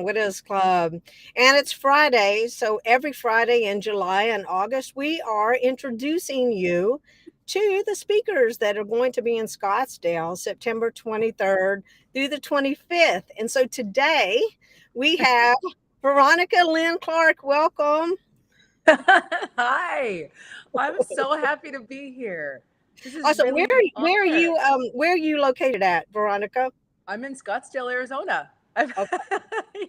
Widows Club. And it's Friday. So every Friday in July and August, we are introducing you to the speakers that are going to be in Scottsdale September 23rd through the 25th. And so today we have Veronica Lynn Clark. Welcome. Hi, I'm so happy to be here. This is Awesome. really an honor. Where are you located at, Veronica? I'm in Scottsdale, Arizona. I'm Okay,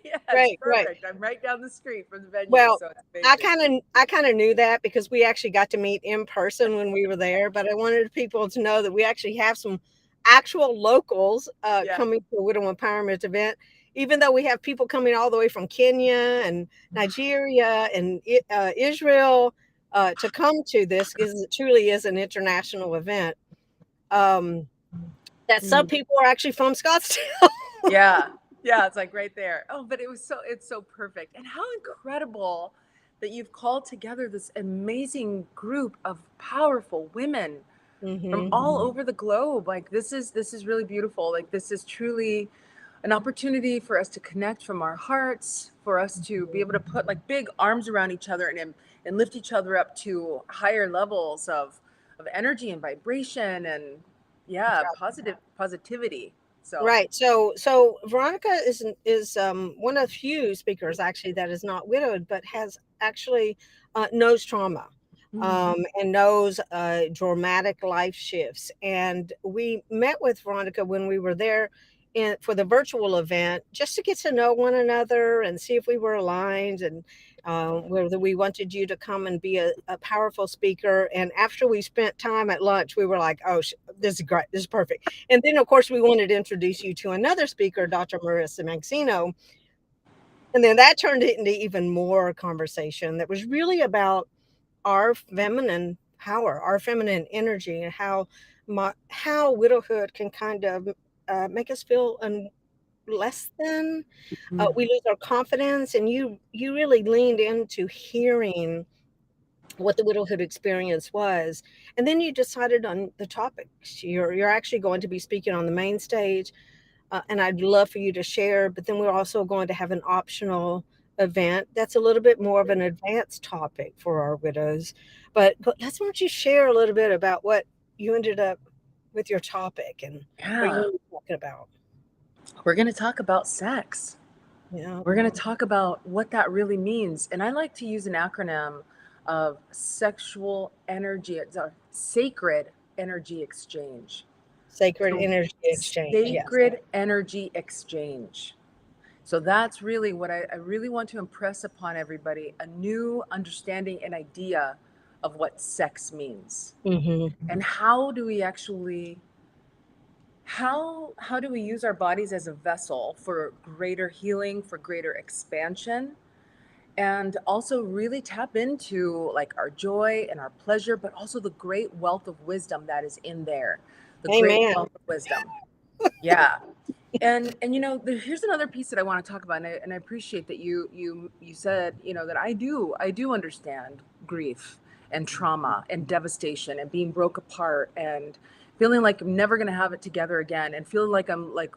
yeah, it's great, great. perfect. I'm right down the street from the venue, Well, so it's I amazing. kind of I kind of knew that because we actually got to meet in person when we were there, but I wanted people to know that we actually have some actual locals Yeah. coming to a widow empowerment event, even though we have people coming all the way from Kenya and Nigeria and Israel to come to this because it truly is an international event. Um, that some Mhm. people are actually from Scottsdale. Yeah. Yeah, it's like right there. Oh, but it's so perfect. And how incredible that you've called together this amazing group of powerful women from Hmm. all over the globe. Like this is really beautiful. Like this is truly an opportunity for us to connect from our hearts, for us to be able to put like big arms around each other and lift each other up to higher levels of energy and vibration and yeah, positivity. So Right. So Veronica is one of few speakers actually that is not widowed, but has actually knows trauma, mm, and knows dramatic life shifts. And we met with Veronica when we were there for the virtual event, just to get to know one another and see if we were aligned, and whether we wanted you to come and be a powerful speaker. And after we spent time at lunch, we were like, "Oh, this is great! This is perfect." And then, of course, we wanted to introduce you to another speaker, Dr. Marissa Maxino. And then that turned it into even more conversation that was really about our feminine power, our feminine energy, and how widowhood can kind of make us feel less than. mm, We lose our confidence, and you really leaned into hearing what the widowhood experience was, and then you decided on the topics. You're actually going to be speaking on the main stage, and I'd love for you to share. But then we're also going to have an optional event that's a little bit more of an advanced topic for our widows. But let's want you share a little bit about what you ended up with your topic and what you yeah, were talking about. we're going to talk about sex. Yeah. We're going to talk about what that really means. And I like to use an acronym of sexual energy, it's a sacred energy exchange. Sacred So, energy exchange. Yes. sacred energy exchange. So, that's really what I really want to impress upon everybody, a new understanding and idea of what sex means. Hmm. And how do we actually how do we use our bodies as a vessel for greater healing, for greater expansion, and also really tap into like our joy and our pleasure, but also the great wealth of wisdom that is in there, the great Amen. wealth of wisdom. Yeah. And here's another piece that I want to talk about, and I appreciate that you said, that I do understand grief and trauma and devastation and being broke apart and feeling like I'm never going to have it together again and feeling like I'm like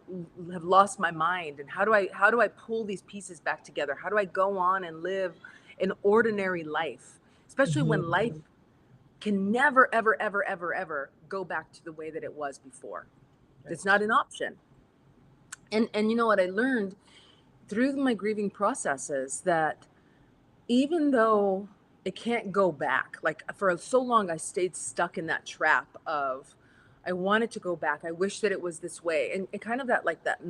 have lost my mind, and how do I pull these pieces back together? How do I go on and live an ordinary life, especially Hmm. when life can never ever ever ever ever go back to the way that it was before? It's not an option. And you know what I learned through my grieving processes, that even though it can't go back, like for so long I stayed stuck in that trap of I wanted to go back. I wish that it was this way. And kind of that like that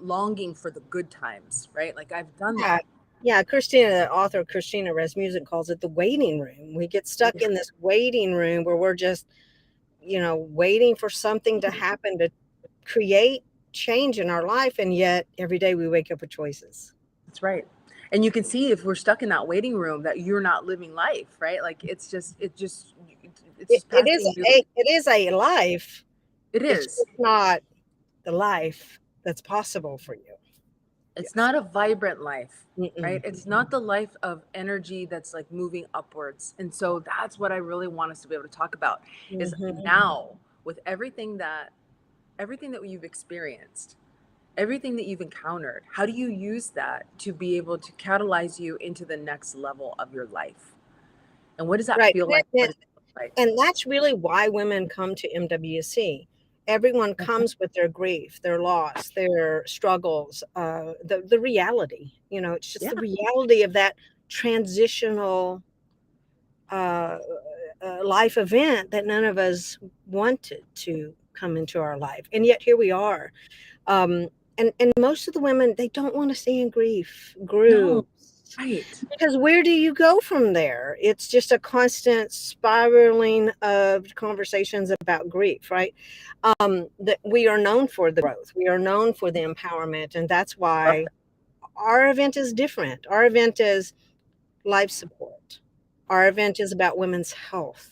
longing for the good times, right? Like I've done Yeah. that. Yeah, Christina, the author Christina Rasmussen calls it the waiting room. We get stuck Yeah. in this waiting room where we're just, waiting for something to happen to create change in our life. And yet every day we wake up with choices. That's right. And you can see if we're stuck in that waiting room that you're not living life, right? Like it's It, just it is passing you. it is a life. It It's is. just not the life that's possible for you. It's Yes. not a vibrant life, right? Mm-mm. It's not the life of energy that's like moving upwards. And so that's what I really want us to be able to talk about is Hmm. now, with everything that you've experienced, everything that you've encountered, how do you use that to be able to catalyze you into the next level of your life? And what does that Right. feel like? What does it look like? And that's really why women come to MWC. Everyone comes with their grief, their loss, their struggles, the reality. It's just Yeah. the reality of that transitional uh, life event that none of us wanted to come into our life, and yet here we are. Um, and most of the women, they don't want to stay in grief No. groups, Right. because where do you go from there? It's just a constant spiraling of conversations about grief, right? That we are known for the growth, we are known for the empowerment, and that's Love why that. our event is different. Our event is life support. Our event is about women's health.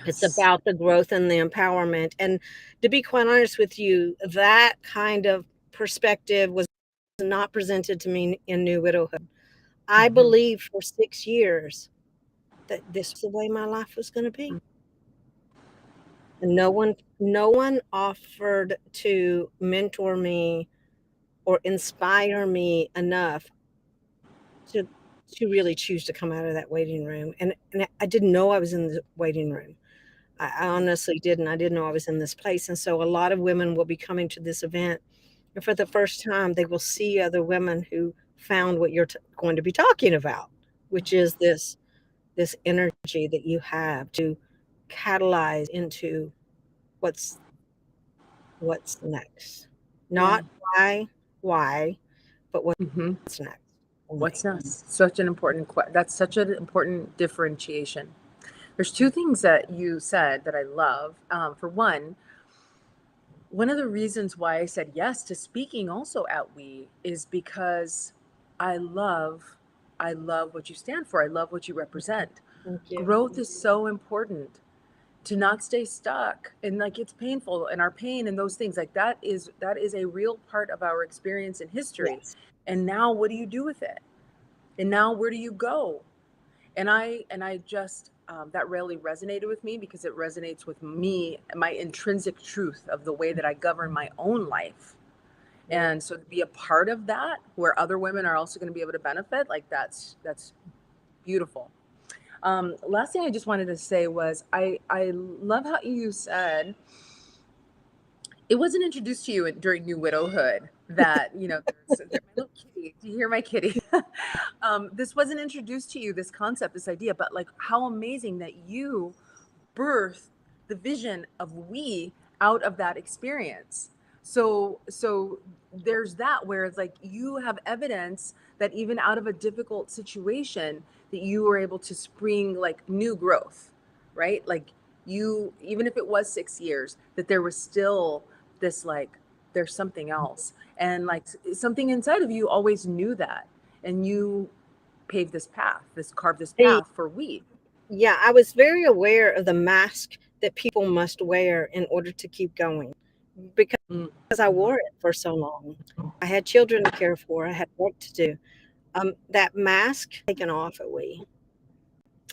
It's Yes. about the growth and the empowerment. And to be quite honest with you, that kind of perspective was not presented to me in New Widowhood. I Mm-hmm. believed for 6 years that this was the way my life was going to be. And no one offered to mentor me or inspire me enough to really choose to come out of that waiting room. And I didn't know I was in the waiting room. I Yeah. honestly didn't. I didn't know I was in this place. And so a lot of women will be coming to this event, and for the first time, they will see other women who found what you're going to be talking about, which is this energy that you have to catalyze into what's what's next. Yeah. Not why, but what's Mm-hmm. next for What's me. next? Such an important that's such an important differentiation. There's two things that you said that I love. For one of the reasons why I said yes to speaking also at We is because I love I love what you stand for. I love what you represent. Thank you. Growth is so important, to not stay stuck, and like it's painful, and our pain and those things, like that is a real part of our experience in history. Yes. And now what do you do with it? And now where do you go? And I just that really resonated with me because it resonates with me, my intrinsic truth of the way that I govern my own life. And so to be a part of that where other women are also going to be able to benefit, like that's beautiful. Last thing I just wanted to say was I love how you said it wasn't introduced to you during New Widowhood that, there's my little kitty. Do you hear my kitty? This wasn't introduced to you, this concept, this idea, but like how amazing that you birthed the vision of We out of that experience. So there's that where it's like you have evidence that even out of a difficult situation that you were able to spring like new growth, right? Like you, even if it was 6 years, that there was still this like there's something else, and like something inside of you always knew that, and you paved this path, this carved this Hey, path for We. yeah, I was very aware of the mask that people must wear in order to keep going, because Mm. I wore it for so long. I had children to care for, I had work to do. That mask taken off at We,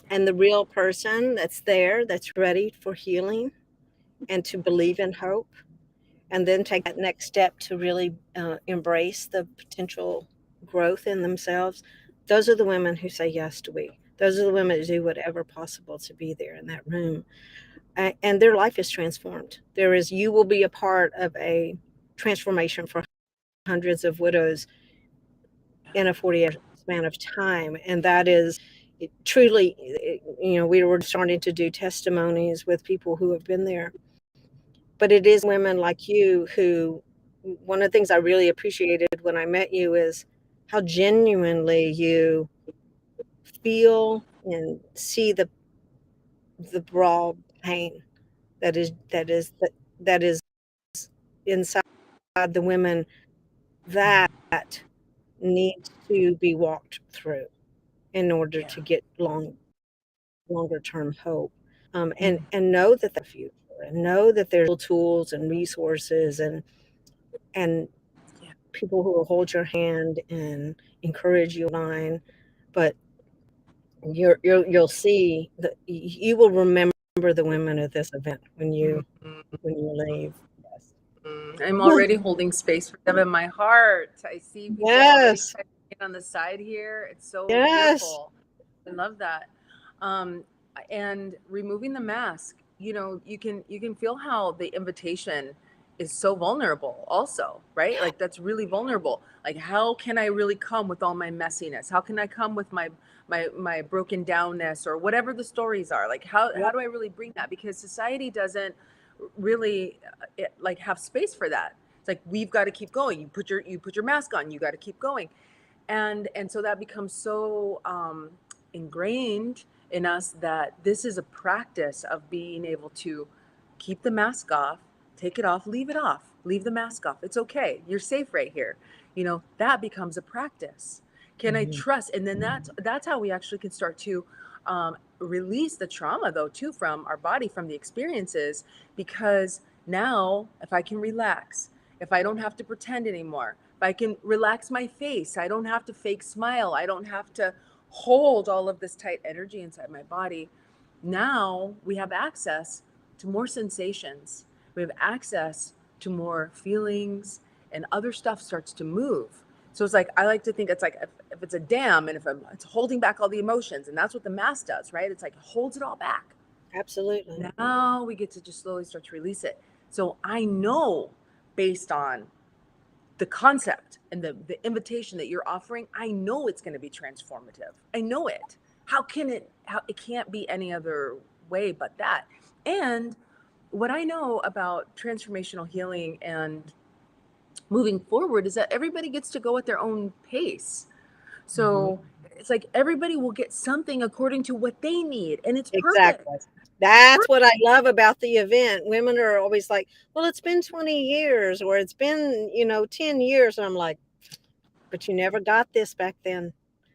and the real person that's there, that's ready for healing and to believe in hope, and then take that next step to really embrace the potential growth in themselves. Those are the women who say yes to We. Those are the women that do whatever possible to be there in that room, and their life is transformed. You will be a part of a transformation for hundreds of widows in a 40-year span of time, and that is truly, we were starting to do testimonies with people who have been there, but it is women like you who, one of the things I really appreciated when I met you is how genuinely you feel and see the broad pain that is inside the women that needs to be walked through in order Yeah. to get longer term hope, Mm. and know that the future, and know that there's tools and resources and Yeah. people who will hold your hand and encourage you line. But you'll see that you will remember the women at this event when you Mm. when you leave. Yes. I'm already holding space for them in my heart. I see people already Yes. typing in on the side here. It's so Yes. beautiful. I love that. Um, and removing the mask, you can feel how the invitation is so vulnerable also, right? Like that's really vulnerable. Like how can I really come with all my messiness? How can I come with my broken downness or whatever the stories are? Like how Yep. do I really bring that? Because society doesn't really like have space for that. It's like we've got to keep going. You put your mask on. You got to keep going, and so that becomes so ingrained in us that this is a practice of being able to keep the mask off, take it off, leave it off, leave the mask off. It's okay. You're safe right here. That becomes a practice. Can I Mhm. trust? And then that's how we actually can start to release the trauma though too from our body, from the experiences, because now if I can relax, if I don't have to pretend anymore, if I can relax my face, I don't have to fake smile, I don't have to hold all of this tight energy inside my body. Now we have access to more sensations. We have access to more feelings, and other stuff starts to move. So it's like, I like to think it's like if it's a dam, and if it's holding back all the emotions, and that's what the mask does, right? It's like it holds it all back. Absolutely. Now we get to just slowly start to release it. So I know, based on the concept and the invitation that you're offering, I know it's going to be transformative. I know it. How it can't be any other way but that. And what I know about transformational healing and moving forward is that everybody gets to go at their own pace. Mhm. So it's like everybody will get something according to what they need, and it's perfect. Exactly. That's what I love about the event. Women are always like, "Well, it's been 20 years or it's been, 10 years." And I'm like, "But you never got this back then.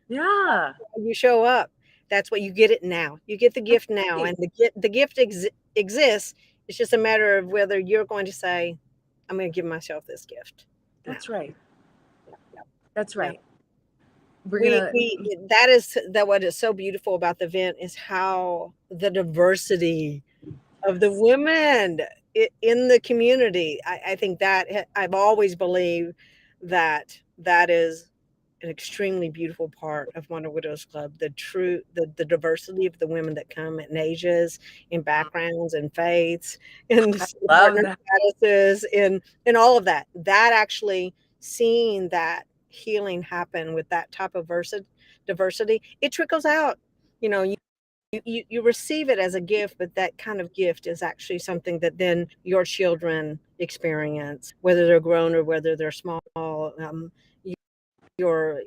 Yeah. You show up. That's what you get it now. You get the gift now, Right. and the gift exists. It's just a matter of whether you're going to say, "I'm going to give myself this gift now." That's right. Yeah, yeah, That's yeah. right. We're We gonna. we that is that what is so beautiful about the event is how the diversity of the Yes. women in the community. I think that I've always believed that that is an extremely beautiful part of Wonder Widows Club. The diversity of the women that come in ages, in backgrounds, in faiths, in I love partner that. statuses, in all of that. That actually seeing that healing happen with that type of diversity, it trickles out. You know, you receive it as a gift, but that kind of gift is actually something that then your children experience, whether they're grown or whether they're small. Your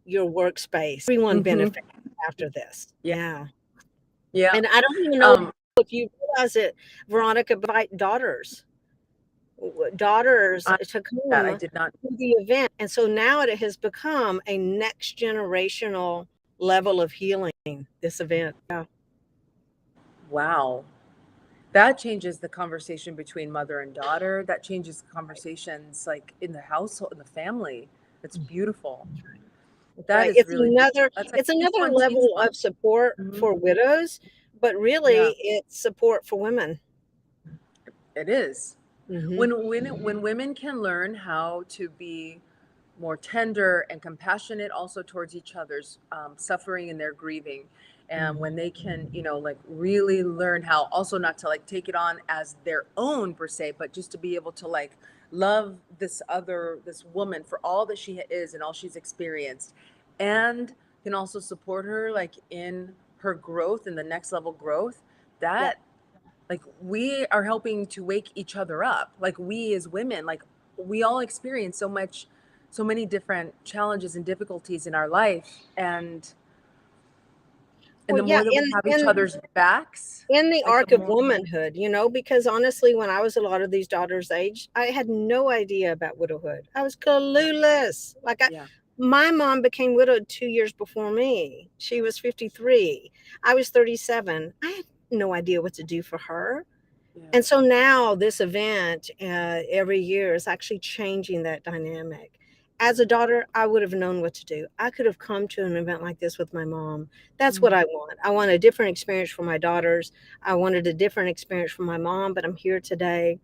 your workspace, everyone Hmm. benefits after this. Yeah. Yeah, Yeah. and I don't even know Um, if you realize it, Veronica, but invite daughters I, to that I come did not. to the event, and so now it has become a next generational level of healing. This event, yeah. Wow. That changes the conversation between mother and daughter. That changes conversations like in the household, in the family. It's beautiful. That Right. is really beautiful. That's like It's teach another one, teach level one. of support Mhm. for widows, but Yeah, really it's support for women. it is. Mhm. When women can learn how to be more tender and compassionate also towards each other's suffering and their grieving, and Mhm. when they can like really learn how also not to like take it on as their own per se, but just to be able to like love this woman for all that she is and all she's experienced, and can also support her like in her growth and the next level growth, Yep. that like we are helping to wake each other up. Like we as women, like we all experience so many different challenges and difficulties in our life, and Well, the yeah, more that we have each other's backs, in the like the arc of more. womanhood, because honestly, when I was a lot of these daughters' age, I had no idea about widowhood. I was clueless. Yeah. My mom became widowed 2 years before me. She was 53. I was 37. I had no idea what to do for her. Yeah. And so now this event every year is actually changing that dynamic. As a daughter, I would have known what to do. I could have come to an event like this with my mom. That's what Mhm. I want. I want a different experience for my daughters. I wanted a different experience for my mom, but I'm here today.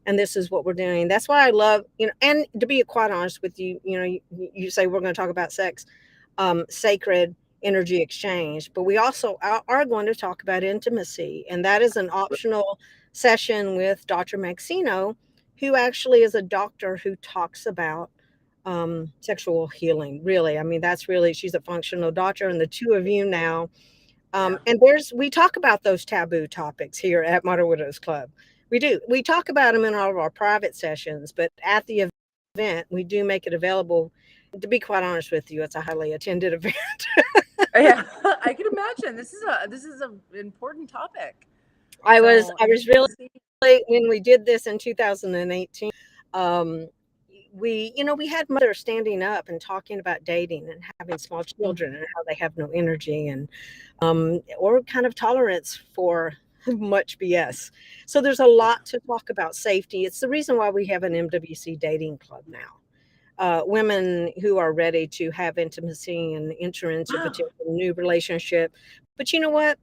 and this is what we're doing. That's why I love, and to be quite honest with you, you say we're going to talk about sex, sacred energy exchange, but we also are going to talk about intimacy, and that is an optional session with Dr. Maxino, who actually is a doctor who talks about sexual healing. Really, I mean, that's really, she's a functional doctor, and the two of you now, Yeah. and we talk about those taboo topics here at Modern Widows Club. We do. We talk about them in all of our private sessions, but at the event, we do make it available. To be quite honest with you, it's a highly attended event. Yeah, I can imagine. This is an important topic. I was So really, intimacy. when we did this in 2018, um, we had mothers standing up and talking about dating and having small children and how they have no energy, and or kind of tolerance for much BS. So there's a lot to talk about safety. It's the reason why we have an MWC dating club now. Women who are ready to have intimacy and enter into Wow, potential new relationship. But you know what?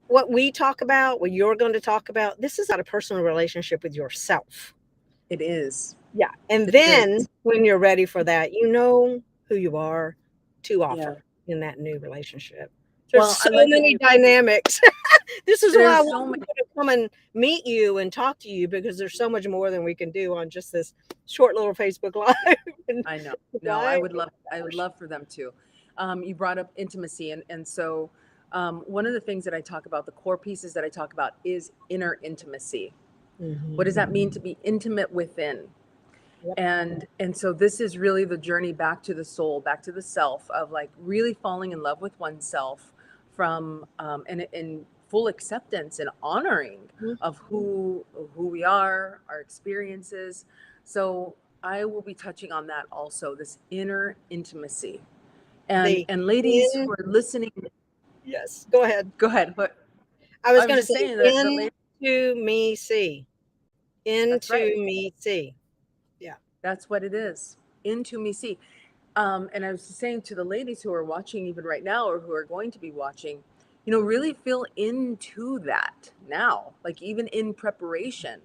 What we talk about, what you're going to talk about, this is not a personal relationship with yourself. it is. Yeah. And It then is. when you're ready for that, you know who you are to Yeah. offer in that new relationship. There's Well, so I like that many you. dynamics. This is why I There's so want many. people to come and meet you and talk to you, because there's so much more than we can do on just this short little Facebook Live. I know. No, Right? I would love for them to. You brought up intimacy, and so one of the things that I talk about, the core pieces that I talk about, is inner intimacy. What does that mean to be intimate within? Yep. And so this is really the journey back to the soul, back to the self, of like really falling in love with oneself from and in full acceptance and honoring of who we are, our experiences. So I will be touching on that also, this inner intimacy. And The ladies in who are listening, Yes, go ahead. go ahead. But I was I was going to just say, saying that the ladies, into me see, that's into right. me see. Yeah. That's what it is. Into me see. And I was saying to the ladies who are watching even right now, or who are going to be watching, really feel into that now, like even in preparation.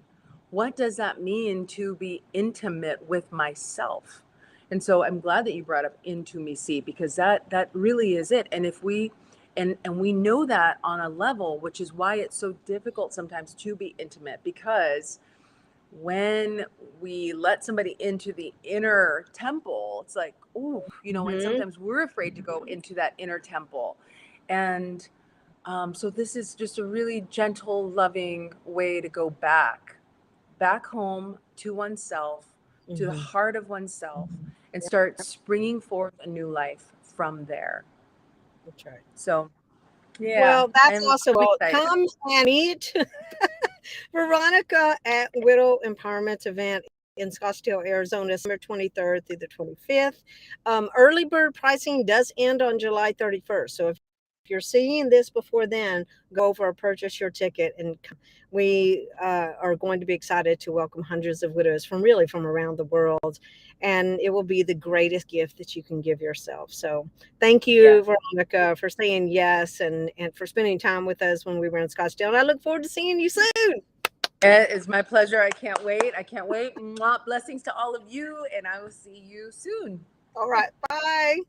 What does that mean to be intimate with myself? And so I'm glad that you brought up into me see, because that really is it. And if we and we know that on a level, which is why it's so difficult sometimes to be intimate, because when we let somebody into the inner temple, it's like, ooh, and Hmm. sometimes we're afraid to go into that inner temple. And so this is just a really gentle, loving way to go back home to oneself, to the Hmm. heart of oneself, and start springing forth a new life from there. That's right. So, yeah, Well, that's I'm awesome. Well, excited. come and meet Veronica at Widow Empowerment event in Scottsdale, Arizona, December 23rd through the 25th. Early bird pricing does end on July 31st. So if you're seeing this before then, go over or purchase your ticket. And we are going to be excited to welcome hundreds of widows from around the world. And it will be the greatest gift that you can give yourself. So thank Yeah. you, Veronica, for saying yes, and for spending time with us when we were in Scottsdale. And I look forward to seeing you soon. It is my pleasure. I can't wait. I can't wait. Mwah. Blessings to all of you, and I will see you soon. All right. Bye.